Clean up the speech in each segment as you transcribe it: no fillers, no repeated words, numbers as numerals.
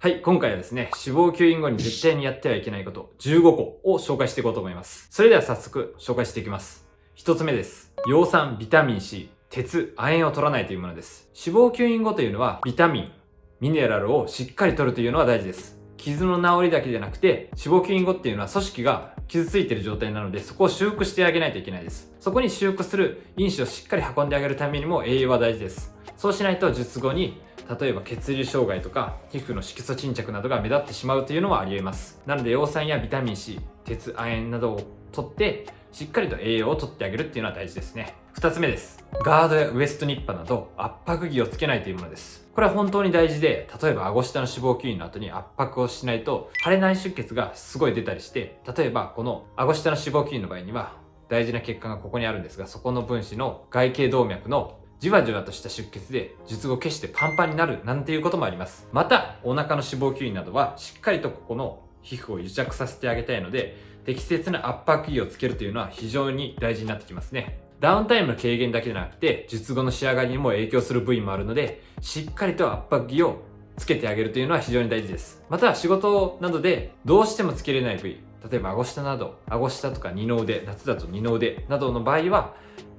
はい、今回はですね、脂肪吸引後に絶対にやってはいけないこと15個を紹介していこうと思います。それでは早速紹介していきます。1つ目です。葉酸、ビタミン C、鉄、亜鉛を取らないというものです。脂肪吸引後というのはビタミン、ミネラルをしっかり取るというのは大事です。傷の治りだけじゃなくて、脂肪吸引後っていうのは組織が傷ついている状態なので、そこを修復してあげないといけないです。そこに修復する因子をしっかり運んであげるためにも栄養は大事です。そうしないと術後に例えば血流障害とか皮膚の色素沈着などが目立ってしまうというのはあり得ます。なので葉酸やビタミン C、鉄、亜鉛などを取ってしっかりと栄養を取ってあげるっていうのは大事ですね。2つ目です。ガードやウエストニッパなど圧迫着をつけないというものです。これは本当に大事で、例えば顎下の脂肪吸引の後に圧迫をしないと腫れ内出血がすごい出たりして、例えばこの顎下の脂肪吸引の場合には大事な血管がここにあるんですが、そこの分子の外形動脈のじわじわとした出血で術後決してパンパンになるなんていうこともあります。またお腹の脂肪吸引などはしっかりとここの皮膚を癒着させてあげたいので、適切な圧迫着をつけるというのは非常に大事になってきますね。ダウンタイムの軽減だけでなくて術後の仕上がりにも影響する部位もあるので、しっかりと圧迫着をつけてあげるというのは非常に大事です。また仕事などでどうしてもつけれない部位、例えば顎下など、顎下とか二の腕、夏だと二の腕などの場合は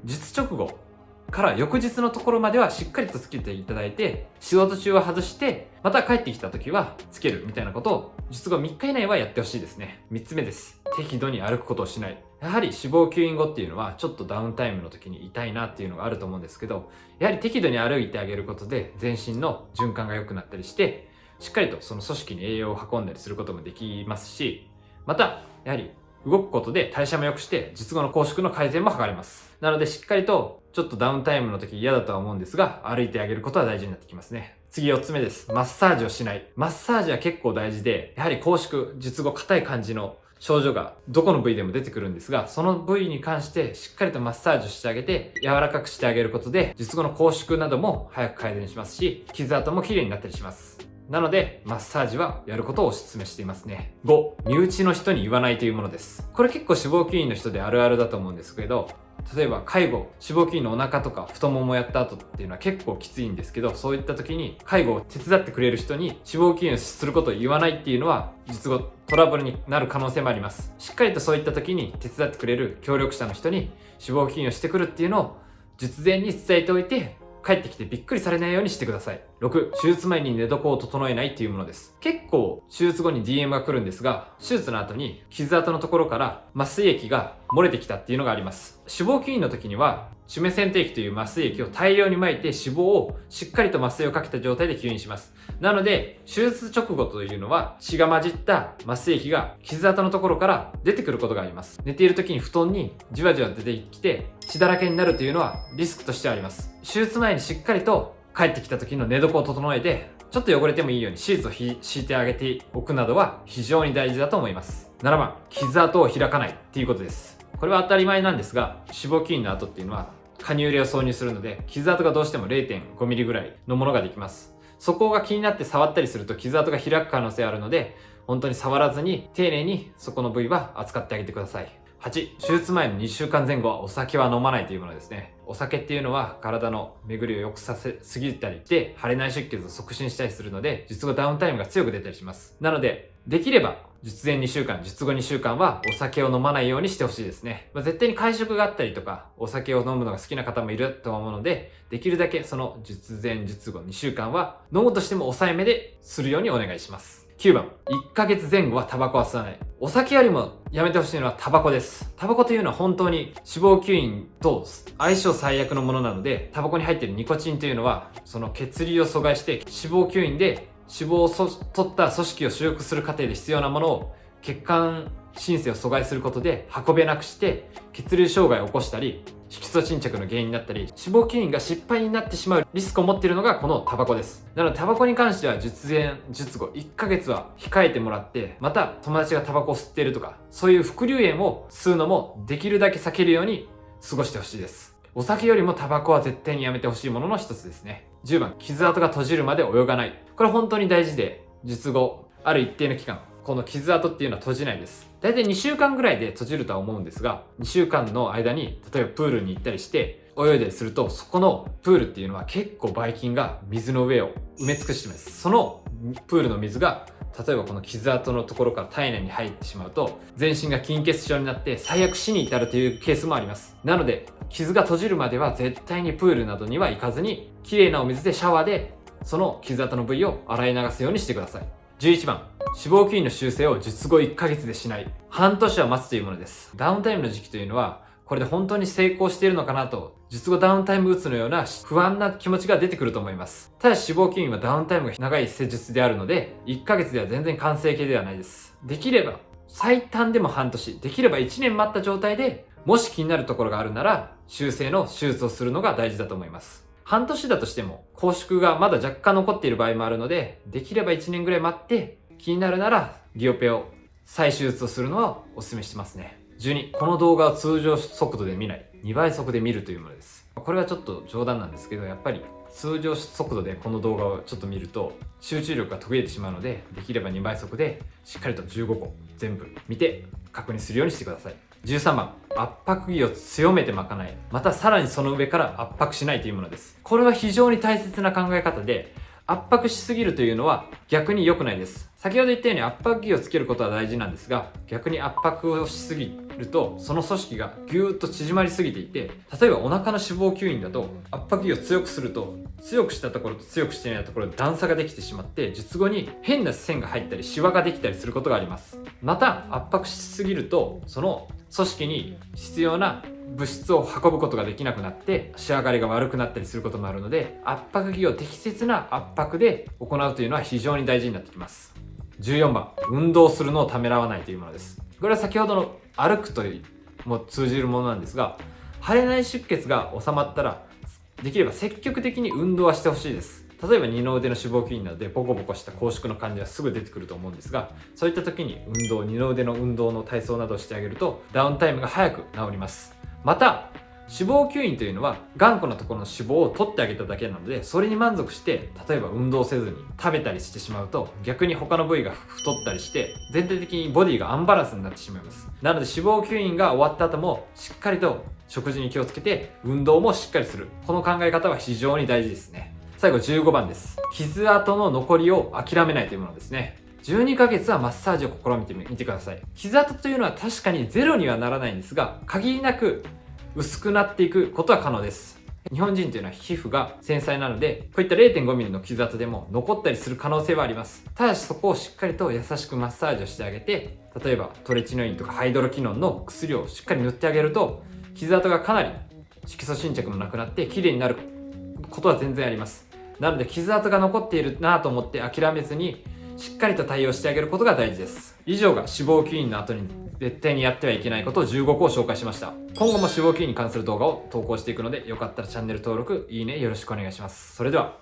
術直後から翌日のところまではしっかりとつけていただいて、仕事中は外してまた帰ってきた時はつけるみたいなことを術後3日以内はやってほしいですね。3つ目です。適度に歩くことをしない。やはり脂肪吸引後っていうのはちょっとダウンタイムの時に痛いなっていうのがあると思うんですけど、やはり適度に歩いてあげることで全身の循環が良くなったりして、しっかりとその組織に栄養を運んだりすることもできますし、またやはり動くことで代謝も良くして術後の拘縮の改善も図れます。なのでしっかりとちょっとダウンタイムの時嫌だとは思うんですが、歩いてあげることは大事になってきますね。次4つ目です。マッサージをしない。マッサージは結構大事で、やはり拘縮、術後硬い感じの症状がどこの部位でも出てくるんですが、その部位に関してしっかりとマッサージをしてあげて柔らかくしてあげることで術後の拘縮なども早く改善しますし、傷跡も綺麗になったりします。なのでマッサージはやることをお勧めしていますね。5、身内の人に言わないというものです。これ結構脂肪吸引の人であるあるだと思うんですけど、例えば介護、脂肪吸引のお腹とか太ももやった後っていうのは結構きついんですけど、そういった時に介護を手伝ってくれる人に脂肪吸引をすることを言わないっていうのは術後トラブルになる可能性もあります。しっかりとそういった時に手伝ってくれる協力者の人に脂肪吸引をしてくるっていうのを術前に伝えておいて、帰ってきてびっくりされないようにしてください。6、手術前に寝床を整えないというものです。結構手術後に DM が来るんですが、手術の後に傷跡のところから麻酔液が漏れてきたっていうのがあります。脂肪吸引の時には締め剪定液という麻酔液を大量に撒いて脂肪をしっかりと麻酔をかけた状態で吸引します。なので手術直後というのは血が混じった麻酔液が傷跡のところから出てくることがあります。寝ている時に布団にじわじわ出てきて血だらけになるというのはリスクとしてあります。手術前にしっかりと帰ってきた時の寝床を整えて、ちょっと汚れてもいいようにシーツを敷いてあげておくなどは非常に大事だと思います。7番、傷跡を開かないっていうことです。これは当たり前なんですが、脂肪吸引の後っていうのはカニューレを挿入するので傷跡がどうしても 0.5 ミリぐらいのものができます。そこが気になって触ったりすると傷跡が開く可能性あるので、本当に触らずに丁寧にそこの部位は扱ってあげてください。8、手術前の2週間前後はお酒は飲まないというものですね。お酒っていうのは体の巡りを良くさせすぎたりで腫れ内出血を促進したりするので、術後ダウンタイムが強く出たりします。なのでできれば術前2週間、術後2週間はお酒を飲まないようにしてほしいですね。絶対に会食があったりとかお酒を飲むのが好きな方もいると思うので、できるだけその術前術後2週間は飲むとしても抑えめでするようにお願いします。9番、1ヶ月前後はタバコは吸わない。お酒よりもやめてほしいのはタバコです。タバコというのは本当に脂肪吸引と相性最悪のものなので、タバコに入っているニコチンというのはその血流を阻害して脂肪吸引で脂肪を取った組織を修復する過程で必要なものを血管新生を阻害することで運べなくして血流障害を起こしたり色素沈着の原因になったり、脂肪吸引が失敗になってしまうリスクを持っているのがこのタバコです。なのでタバコに関しては術前術後1ヶ月は控えてもらって、また友達がタバコを吸っているとかそういう副流煙を吸うのもできるだけ避けるように過ごしてほしいです。お酒よりもタバコは絶対にやめてほしいものの一つですね。10番、傷跡が閉じるまで泳がない。これ本当に大事で、術後ある一定の期間この傷跡っていうのは閉じないです。だいたい2週間ぐらいで閉じるとは思うんですが、2週間の間に例えばプールに行ったりして泳いだりすると、そこのプールっていうのは結構ばい菌が水の上を埋め尽くしてます。そのプールの水が例えばこの傷跡のところから体内に入ってしまうと、全身が筋血症になって最悪死に至るというケースもあります。なので傷が閉じるまでは絶対にプールなどには行かずに、綺麗なお水でシャワーでその傷跡の部位を洗い流すようにしてください。11番、脂肪吸引の修正を術後1ヶ月でしない。半年は待つというものです。ダウンタイムの時期というのは、これで本当に成功しているのかなと、術後ダウンタイム打つのような不安な気持ちが出てくると思います。ただし脂肪吸引はダウンタイムが長い施術であるので、1ヶ月では全然完成形ではないです。できれば、最短でも半年、できれば1年待った状態で、もし気になるところがあるなら、修正の手術をするのが大事だと思います。半年だとしても、拘縮がまだ若干残っている場合もあるので、できれば1年ぐらい待って、気になるなら、ギオペを再手術をするのはお勧めしてますね。12、この動画を通常速度で見ない。2倍速で見るというものです。これはちょっと冗談なんですけど、やっぱり通常速度でこの動画をちょっと見ると集中力が途切れてしまうので、できれば2倍速でしっかりと15個全部見て確認するようにしてください。13番、圧迫着を強めて巻かない。またさらにその上から圧迫しないというものです。これは非常に大切な考え方で、圧迫しすぎるというのは逆に良くないです。先ほど言ったように圧迫着をつけることは大事なんですが、逆に圧迫をしすぎるとその組織がぎゅーっと縮まりすぎていて、例えばお腹の脂肪吸引だと圧迫着を強くすると、強くしたところと強くしていないところで段差ができてしまって、術後に変な線が入ったりシワができたりすることがあります。また圧迫しすぎるとその組織に必要な物質を運ぶことができなくなって仕上がりが悪くなったりすることもあるので、圧迫着を適切な圧迫で行うというのは非常に大事になってきます。14番、運動するのをためらわないというものです。これは先ほどの歩くというも通じるものなんですが、腫内出血が収まったらできれば積極的に運動はしてほしいです。例えば二の腕の脂肪吸引などでボコボコした拘縮の感じはすぐ出てくると思うんですが、そういった時に二の腕の運動の体操などをしてあげるとダウンタイムが早く治ります。また脂肪吸引というのは頑固なところの脂肪を取ってあげただけなので、それに満足して例えば運動せずに食べたりしてしまうと、逆に他の部位が太ったりして全体的にボディがアンバランスになってしまいます。なので脂肪吸引が終わった後もしっかりと食事に気をつけて運動もしっかりする、この考え方は非常に大事ですね。最後15番です。傷跡の残りを諦めないというものですね。12ヶ月はマッサージを試みてみてください。傷跡というのは確かにゼロにはならないんですが、限りなく薄くなっていくことは可能です。日本人というのは皮膚が繊細なので、こういった 0.5mm の傷跡でも残ったりする可能性はあります。ただしそこをしっかりと優しくマッサージをしてあげて、例えばトレチノインとかハイドロキノンの薬をしっかり塗ってあげると、傷跡がかなり色素沈着もなくなって綺麗になることは全然あります。なので傷跡が残っているなと思って諦めずに、しっかりと対応してあげることが大事です。以上が脂肪吸引の後に絶対にやってはいけないこと15個を紹介しました。今後も脂肪吸引に関する動画を投稿していくので、よかったらチャンネル登録、いいねよろしくお願いします。それでは。